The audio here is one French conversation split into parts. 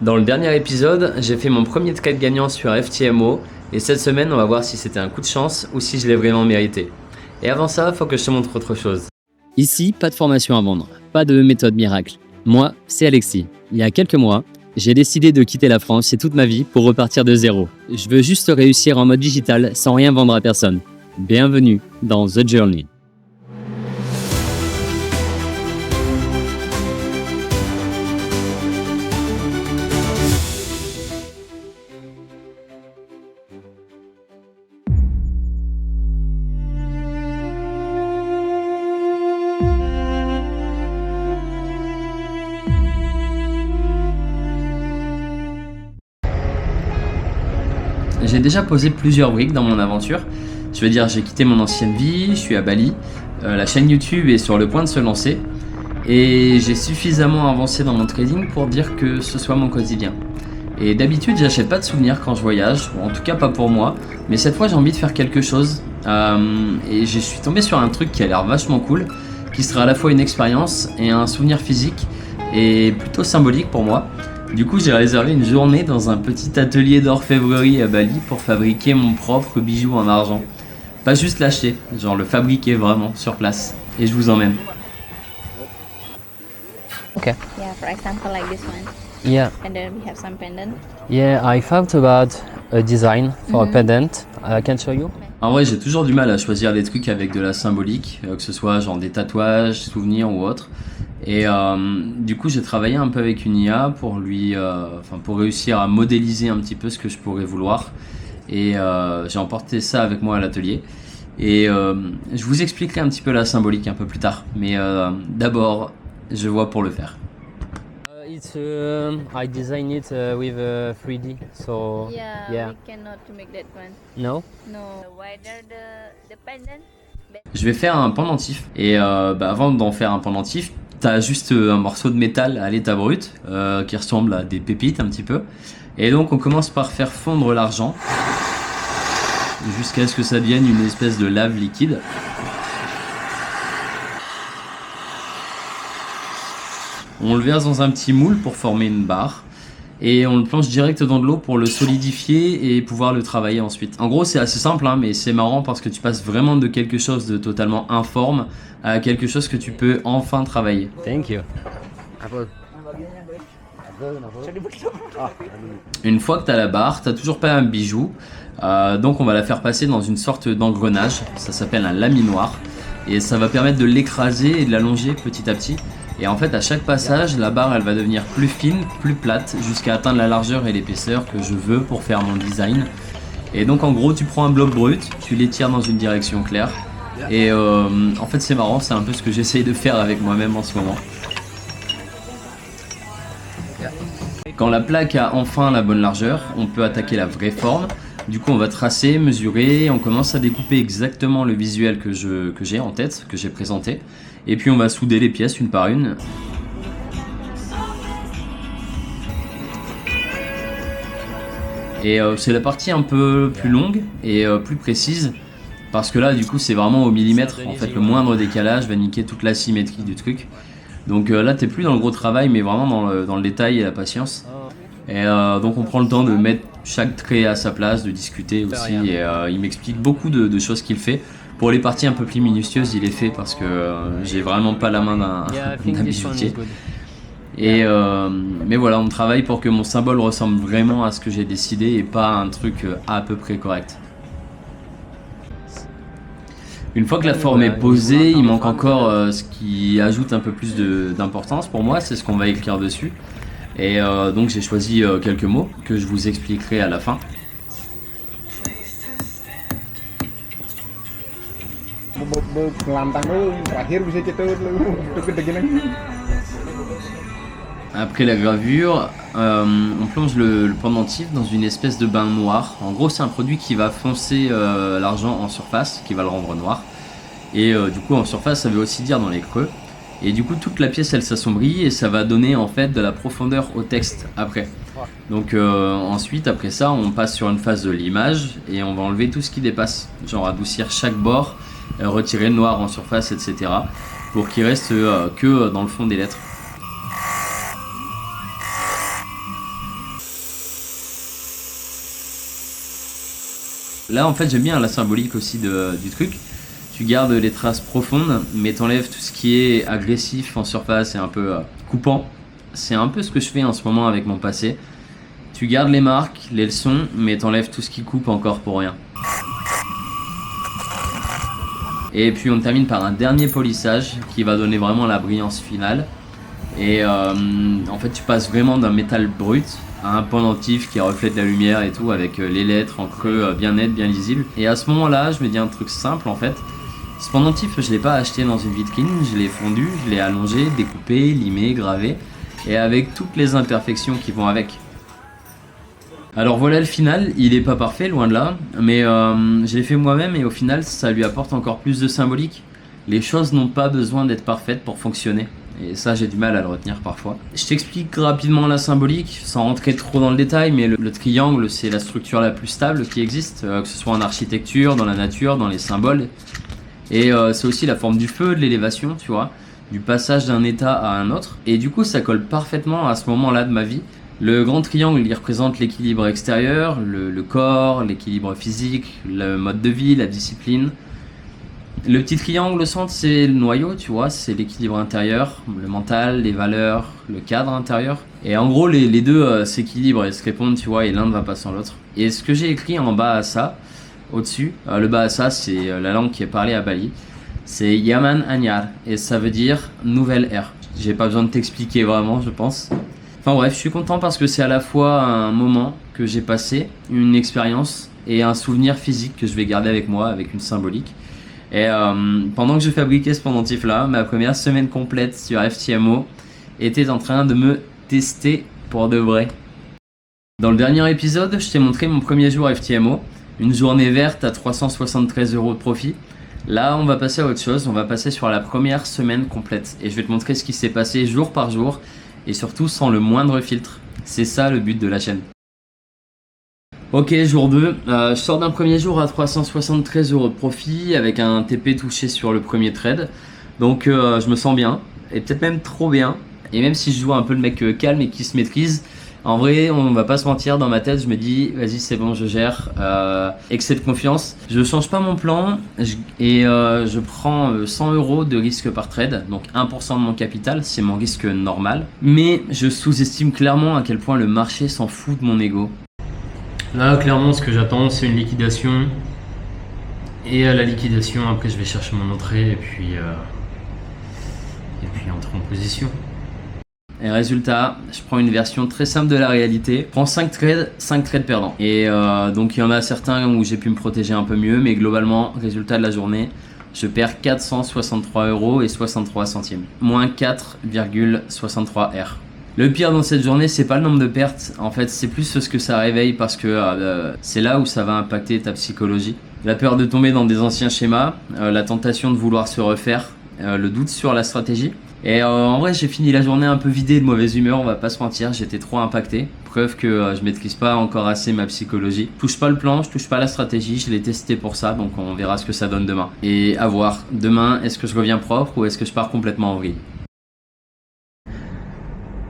Dans le dernier épisode, j'ai fait mon premier trade gagnant sur FTMO et cette semaine on va voir si c'était un coup de chance ou si je l'ai vraiment mérité. Et avant ça, faut que je te montre autre chose. Ici, pas de formation à vendre, pas de méthode miracle. Moi, c'est Alexis. Il y a quelques mois, j'ai décidé de quitter la France et toute ma vie pour repartir de zéro. Je veux juste réussir en mode digital sans rien vendre à personne. Bienvenue dans The Journey. J'ai déjà posé plusieurs briques dans mon aventure. Je veux dire, j'ai quitté mon ancienne vie, je suis à Bali, la chaîne YouTube est sur le point de se lancer et j'ai suffisamment avancé dans mon trading pour dire que ce soit mon quotidien. Et d'habitude, j'achète pas de souvenirs quand je voyage, ou en tout cas pas pour moi, mais cette fois j'ai envie de faire quelque chose et je suis tombé sur un truc qui a l'air vachement cool, qui sera à la fois une expérience et un souvenir physique et plutôt symbolique pour moi. Du coup, j'ai réservé une journée dans un petit atelier d'orfèvrerie à Bali pour fabriquer mon propre bijou en argent. Pas juste l'acheter, genre le fabriquer vraiment sur place. Et je vous emmène. Okay. Yeah, for example, like this one. Yeah. And then we have some pendant. Yeah, I thought about a design for a pendant. I can show you. En vrai, j'ai toujours du mal à choisir des trucs avec de la symbolique, que ce soit genre des tatouages, souvenirs ou autre. Et du coup, j'ai travaillé un peu avec une IA pour pour réussir à modéliser un petit peu ce que je pourrais vouloir. Et j'ai emporté ça avec moi à l'atelier. Et je vous expliquerai un petit peu la symbolique un peu plus tard. Mais d'abord, je vois pour le faire. I designed it with 3D. So Yeah, we cannot to make that one. no. No, the wider the pendant. Je vais faire un pendentif. Et avant d'en faire un pendentif, t'as juste un morceau de métal à l'état brut qui ressemble à des pépites un petit peu. Et donc on commence par faire fondre l'argent jusqu'à ce que ça devienne une espèce de lave liquide. On le verse dans un petit moule pour former une barre et on le plonge direct dans de l'eau pour le solidifier et pouvoir le travailler ensuite. En gros, c'est assez simple, hein, mais c'est marrant parce que tu passes vraiment de quelque chose de totalement informe à quelque chose que tu peux enfin travailler. Thank you. Une fois que tu as la barre, tu n'as toujours pas un bijou, donc on va la faire passer dans une sorte d'engrenage, ça s'appelle un laminoir, et ça va permettre de l'écraser et de l'allonger petit à petit. Et en fait, à chaque passage, la barre elle va devenir plus fine, plus plate, jusqu'à atteindre la largeur et l'épaisseur que je veux pour faire mon design. Et donc en gros, tu prends un bloc brut, tu l'étires dans une direction claire. Et en fait, c'est marrant, c'est un peu ce que j'essaye de faire avec moi-même en ce moment. Quand la plaque a enfin la bonne largeur, on peut attaquer la vraie forme. Du coup, on va tracer, mesurer, on commence à découper exactement le visuel que j'ai en tête, que j'ai présenté. Et puis on va souder les pièces une par une. Et c'est la partie un peu plus longue et plus précise. Parce que là, du coup, c'est vraiment au millimètre. En fait, le moindre décalage va niquer toute la symétrie du truc. Donc là, t'es plus dans le gros travail, mais vraiment dans le détail et la patience. Et donc on prend le temps de mettre chaque trait à sa place, de discuter aussi. Et il m'explique beaucoup de choses qu'il fait. Pour les parties un peu plus minutieuses, il est fait parce que j'ai vraiment pas la main d'un bijoutier. Et mais voilà, on travaille pour que mon symbole ressemble vraiment à ce que j'ai décidé et pas à un truc à peu près correct. Une fois que la forme est posée, il manque encore ce qui ajoute un peu plus d'importance pour moi, c'est ce qu'on va écrire dessus. Et donc j'ai choisi quelques mots que je vous expliquerai à la fin. Après la gravure, on plonge le pendentif dans une espèce de bain noir. En gros, c'est un produit qui va foncer l'argent en surface, qui va le rendre noir. Et du coup, en surface, ça veut aussi dire dans les creux. Et du coup, toute la pièce, elle s'assombrit et ça va donner en fait de la profondeur au texte après. Donc ensuite, après ça, on passe sur une phase de l'image et on va enlever tout ce qui dépasse. Genre adoucir chaque bord, retirer le noir en surface, etc. pour qu'il reste que dans le fond des lettres. Là en fait j'aime bien la symbolique aussi du truc. Tu gardes les traces profondes, mais t'enlèves tout ce qui est agressif en surface et un peu coupant. C'est un peu ce que je fais en ce moment avec mon passé. Tu gardes les marques, les leçons, mais t'enlèves tout ce qui coupe encore pour rien. Et puis on termine par un dernier polissage qui va donner vraiment la brillance finale. Et en fait tu passes vraiment d'un métal brut à un pendentif qui reflète la lumière et tout, avec les lettres en creux bien nettes, bien lisibles. Et à ce moment-là, je me dis un truc simple en fait. Ce pendentif, je ne l'ai pas acheté dans une vitrine, je l'ai fondu, je l'ai allongé, découpé, limé, gravé, et avec toutes les imperfections qui vont avec. Alors voilà le final, il est pas parfait, loin de là, mais je l'ai fait moi-même et au final ça lui apporte encore plus de symbolique. Les choses n'ont pas besoin d'être parfaites pour fonctionner, et ça j'ai du mal à le retenir parfois. Je t'explique rapidement la symbolique, sans rentrer trop dans le détail, mais le triangle c'est la structure la plus stable qui existe, que ce soit en architecture, dans la nature, dans les symboles. Et c'est aussi la forme du feu, de l'élévation, tu vois, du passage d'un état à un autre. Et du coup, ça colle parfaitement à ce moment-là de ma vie. Le grand triangle, il représente l'équilibre extérieur, le corps, l'équilibre physique, le mode de vie, la discipline. Le petit triangle au centre, c'est le noyau, tu vois, c'est l'équilibre intérieur, le mental, les valeurs, le cadre intérieur. Et en gros, les deux s'équilibrent et se répondent, tu vois, et l'un ne va pas sans l'autre. Et ce que j'ai écrit en bas à ça, au-dessus, le Bahasa, c'est la langue qui est parlée à Bali. C'est Yaman Anyar et ça veut dire nouvelle ère. J'ai pas besoin de t'expliquer vraiment, je pense. Enfin bref, je suis content parce que c'est à la fois un moment que j'ai passé, une expérience et un souvenir physique que je vais garder avec moi, avec une symbolique. Et pendant que je fabriquais ce pendentif-là, ma première semaine complète sur FTMO était en train de me tester pour de vrai. Dans le dernier épisode, je t'ai montré mon premier jour FTMO. Une journée verte à 373 € de profit. Là, on va passer à autre chose. On va passer sur la première semaine complète. Et je vais te montrer ce qui s'est passé jour par jour. Et surtout sans le moindre filtre. C'est ça le but de la chaîne. Ok, jour 2. Je sors d'un premier jour à 373 € de profit. Avec un TP touché sur le premier trade. Donc je me sens bien. Et peut-être même trop bien. Et même si je joue un peu le mec calme et qui se maîtrise, en vrai, on va pas se mentir, dans ma tête, je me dis, vas-y, c'est bon, je gère, excès de confiance. Je change pas mon plan et je prends 100 € de risque par trade, donc 1% de mon capital, c'est mon risque normal. Mais je sous-estime clairement à quel point le marché s'en fout de mon ego. Là, clairement, ce que j'attends, c'est une liquidation. Et à la liquidation, après, je vais chercher mon entrée et puis entrer en position. Et résultat, je prends une version très simple de la réalité. Je prends 5 trades perdants. Et donc il y en a certains où j'ai pu me protéger un peu mieux, mais globalement, résultat de la journée, je perds 463 € et 63 centimes. Moins 4,63 R. Le pire dans cette journée, c'est pas le nombre de pertes. En fait, c'est plus ce que ça réveille parce que c'est là où ça va impacter ta psychologie. La peur de tomber dans des anciens schémas, la tentation de vouloir se refaire, le doute sur la stratégie. Et en vrai, j'ai fini la journée un peu vidée de mauvaise humeur, on va pas se mentir, j'étais trop impacté. Preuve que je maîtrise pas encore assez ma psychologie. Je touche pas le plan, je touche pas la stratégie, je l'ai testé pour ça, donc on verra ce que ça donne demain. Et à voir, demain, est-ce que je reviens propre ou est-ce que je pars complètement en vrille?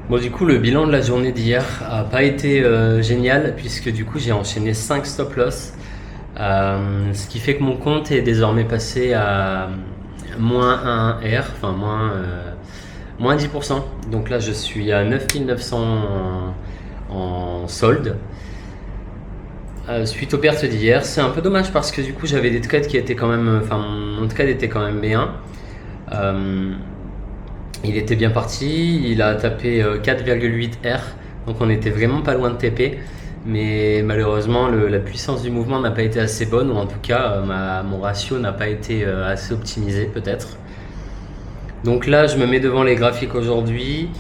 Bon, du coup, le bilan de la journée d'hier a pas été génial, puisque du coup, j'ai enchaîné 5 stop loss. Ce qui fait que mon compte est désormais passé à moins 1 R, enfin moins 10%. Donc là, je suis à 9900 en solde. Suite aux pertes d'hier, c'est un peu dommage parce que du coup, j'avais des trades qui étaient quand même, enfin, mon trade était quand même bien. Il était bien parti, il a tapé 4,8 R, donc on était vraiment pas loin de TP. Mais malheureusement, la puissance du mouvement n'a pas été assez bonne, ou en tout cas, mon ratio n'a pas été assez optimisé peut-être. Donc là, je me mets devant les graphiques aujourd'hui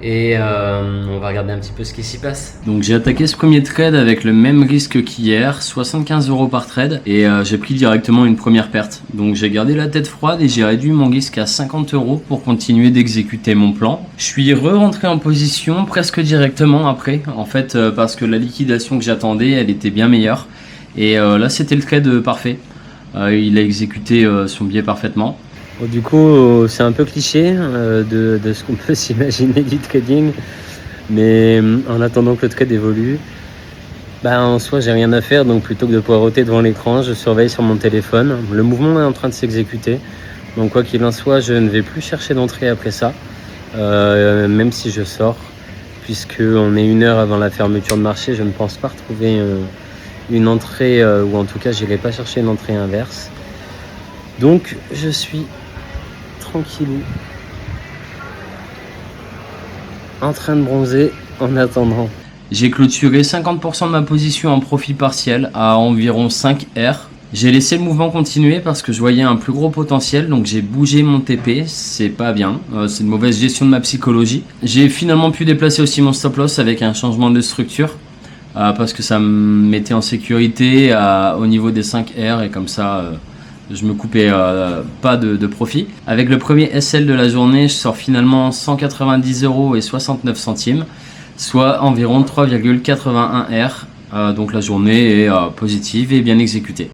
et on va regarder un petit peu ce qui s'y passe. Donc j'ai attaqué ce premier trade avec le même risque qu'hier, 75 € par trade, et j'ai pris directement une première perte. Donc j'ai gardé la tête froide et j'ai réduit mon risque à 50 € pour continuer d'exécuter mon plan. Je suis re-rentré en position presque directement après, en fait, parce que la liquidation que j'attendais, elle était bien meilleure. Et là, c'était le trade parfait. Il a exécuté son biais parfaitement. Bon, du coup, c'est un peu cliché de ce qu'on peut s'imaginer du trading, mais en attendant que le trade évolue, En soi, j'ai rien à faire, donc plutôt que de poireauter devant l'écran, je surveille sur mon téléphone. Le mouvement est en train de s'exécuter, donc quoi qu'il en soit, je ne vais plus chercher d'entrée après ça, même si je sors, puisqu'on est 1 heure avant la fermeture de marché, je ne pense pas retrouver une entrée, ou en tout cas, j'irai pas chercher une entrée inverse. Donc, je suis tranquillou, en train de bronzer en attendant. J'ai clôturé 50% de ma position en profit partiel à environ 5 R. J'ai laissé le mouvement continuer parce que je voyais un plus gros potentiel, donc j'ai bougé mon TP, c'est pas bien, c'est une mauvaise gestion de ma psychologie. J'ai finalement pu déplacer aussi mon stop loss avec un changement de structure, parce que ça me mettait en sécurité au niveau des 5 R et comme ça je me coupais pas de profit. Avec le premier SL de la journée, je sors finalement 190,69 €, soit environ 3,81 R. Donc la journée est positive et bien exécutée.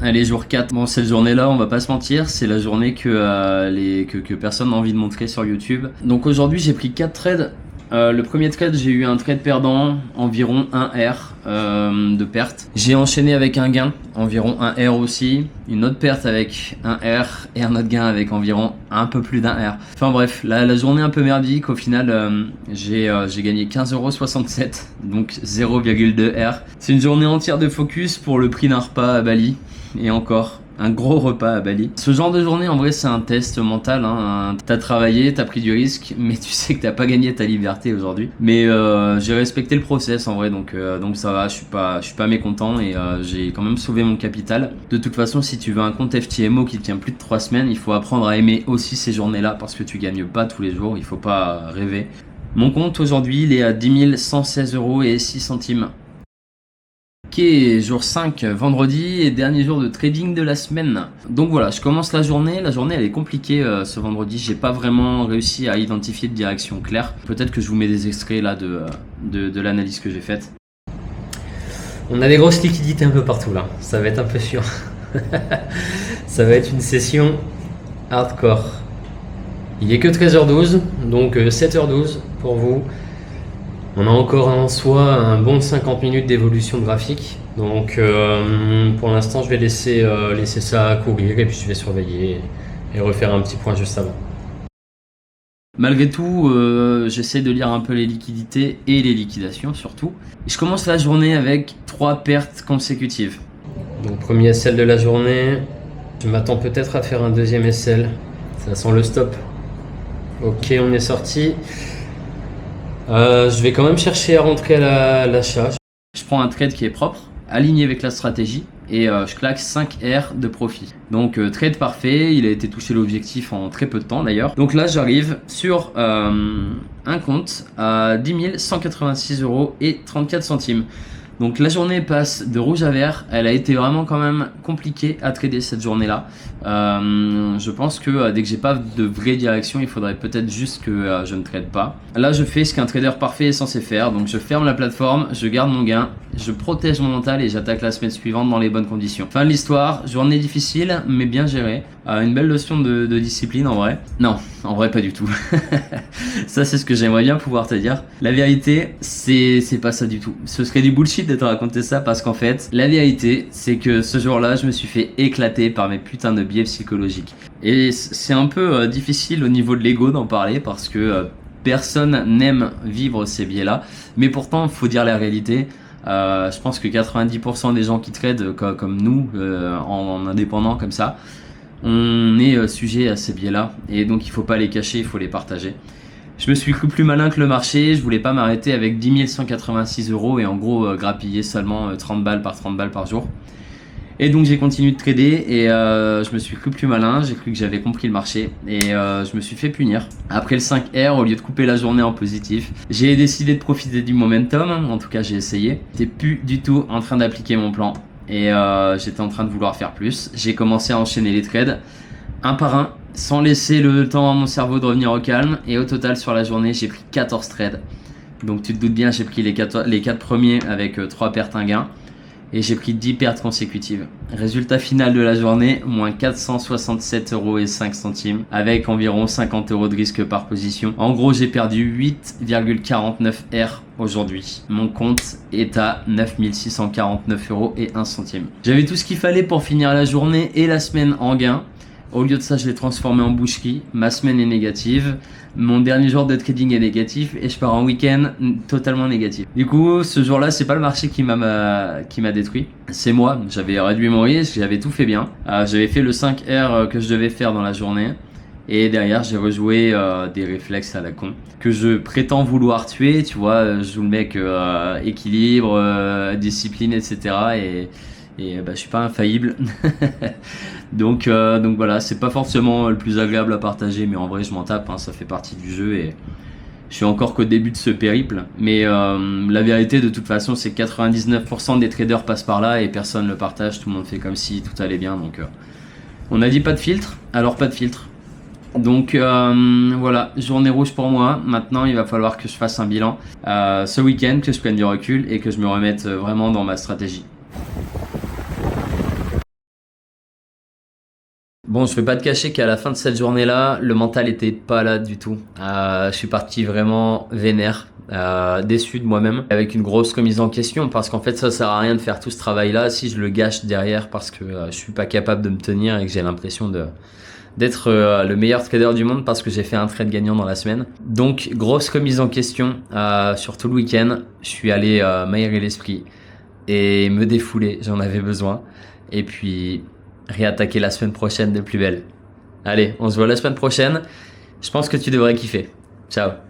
Allez, jour 4. Bon, cette journée-là, on va pas se mentir, c'est la journée que personne n'a envie de montrer sur YouTube. Donc aujourd'hui, j'ai pris 4 trades. Le premier trade, j'ai eu un trade perdant, environ 1 R de perte. J'ai enchaîné avec un gain, environ 1 R aussi. Une autre perte avec 1 R et un autre gain avec environ un peu plus d'1 R. Enfin bref, la journée un peu merdique. Au final, j'ai gagné 15,67 €, donc 0,2 R. C'est une journée entière de focus pour le prix d'un repas à Bali. Et encore, un gros repas à Bali. Ce genre de journée, en vrai, c'est un test mental. T'as travaillé, t'as pris du risque, mais tu sais que t'as pas gagné ta liberté aujourd'hui. Mais j'ai respecté le process en vrai, donc ça va. Je suis pas mécontent et j'ai quand même sauvé mon capital. De toute façon, si tu veux un compte FTMO qui tient plus de 3 semaines, il faut apprendre à aimer aussi ces journées-là parce que tu gagnes pas tous les jours. Il faut pas rêver. Mon compte aujourd'hui, il est à 10 116,06 €. Ok, jour 5, vendredi et dernier jour de trading de la semaine. Donc voilà, je commence la journée. La journée elle est compliquée ce vendredi. J'ai pas vraiment réussi à identifier de direction claire. Peut-être que je vous mets des extraits là de l'analyse que j'ai faite. On a des grosses liquidités un peu partout là. Ça va être un peu chiant. Ça va être une session hardcore. Il est que 13h12, donc 7h12 pour vous. On a encore en soi un bon 50 minutes d'évolution graphique. Donc pour l'instant, je vais laisser ça courir et puis je vais surveiller et refaire un petit point juste avant. Malgré tout, j'essaie de lire un peu les liquidités et les liquidations surtout. Et je commence la journée avec 3 pertes consécutives. Donc premier SL de la journée. Je m'attends peut-être à faire un deuxième SL. Ça sent le stop. Ok, on est sorti. Je vais quand même chercher à rentrer à l'achat. Je prends un trade qui est propre, aligné avec la stratégie et je claque 5 R de profit. Donc trade parfait, il a été touché l'objectif en très peu de temps d'ailleurs. Donc là j'arrive sur un compte à 10 186,34 €. Donc la journée passe de rouge à vert, elle a été vraiment quand même compliquée à trader cette journée-là. Je pense que dès que j'ai pas de vraie direction, il faudrait peut-être juste que je ne trade pas. Là je fais ce qu'un trader parfait est censé faire, donc je ferme la plateforme, je garde mon gain, je protège mon mental et j'attaque la semaine suivante dans les bonnes conditions. Fin de l'histoire, journée difficile mais bien gérée. Une belle leçon de discipline en vrai. Non, en vrai pas du tout. Ça c'est ce que j'aimerais bien pouvoir te dire. La vérité, c'est pas ça du tout. Ce serait du bullshit de te raconter ça parce qu'en fait, la vérité, c'est que ce jour-là, je me suis fait éclater par mes putains de biais psychologiques. Et c'est un peu difficile au niveau de l'ego d'en parler parce que personne n'aime vivre ces biais-là. Mais pourtant, faut dire la réalité. Je pense que 90% des gens qui tradent comme nous, en indépendant comme ça, on est sujet à ces biais-là. Et donc, il faut pas les cacher, il faut les partager. Je me suis cru plus malin que le marché, je voulais pas m'arrêter avec 10 186 € et en gros grappiller seulement 30 balles par jour. Et donc j'ai continué de trader et je me suis cru plus malin, j'ai cru que j'avais compris le marché et je me suis fait punir. Après le 5R, au lieu de couper la journée en positif, j'ai décidé de profiter du momentum, en tout cas j'ai essayé. J'étais plus du tout en train d'appliquer mon plan et j'étais en train de vouloir faire plus. J'ai commencé à enchaîner les trades, un par un, sans laisser le temps à mon cerveau de revenir au calme. Et au total sur la journée j'ai pris 14 trades. Donc tu te doutes bien, j'ai pris les 4 premiers avec 3 pertes, 1 gain. et j'ai pris 10 pertes consécutives. Résultat final de la journée, moins 467,05 € avec environ 50 € de risque par position. En gros, j'ai perdu 8,49 R aujourd'hui. Mon compte est à 9649,01 €. J'avais tout ce qu'il fallait pour finir la journée et la semaine en gain. Au lieu de ça, je l'ai transformé en boucherie. Ma semaine est négative. Mon dernier jour de trading est négatif et je pars en week-end totalement négatif. Du coup, ce jour-là, c'est pas le marché qui m'a détruit. C'est moi. J'avais réduit mon risque, j'avais tout fait bien. J'avais fait le 5R que je devais faire dans la journée. Et derrière, j'ai rejoué des réflexes à la con que je prétends vouloir tuer. Tu vois, je joue le mec équilibre, discipline, etc. Et bah, je suis pas infaillible. donc voilà, c'est pas forcément le plus agréable à partager, mais en vrai je m'en tape, hein, ça fait partie du jeu et je suis encore qu'au début de ce périple. Mais la vérité de toute façon, c'est que 99% des traders passent par là et personne le partage, tout le monde fait comme si tout allait bien. Donc on a dit pas de filtre, alors pas de filtre. Donc voilà, journée rouge pour moi. Maintenant il va falloir que je fasse un bilan ce week-end, que je prenne du recul et que je me remette vraiment dans ma stratégie. Bon, je vais pas te cacher qu'à la fin de cette journée-là, le mental était pas là du tout. Je suis parti vraiment vénère, déçu de moi-même, avec une grosse remise en question, parce qu'en fait ça sert à rien de faire tout ce travail-là si je le gâche derrière parce que je suis pas capable de me tenir et que j'ai l'impression d'être le meilleur trader du monde parce que j'ai fait un trade gagnant dans la semaine. Donc grosse remise en question sur tout le week-end. Je suis allé m'aérer l'esprit et me défouler, j'en avais besoin. Et puis réattaquer la semaine prochaine de plus belle. Allez, on se voit la semaine prochaine. Je pense que tu devrais kiffer. Ciao.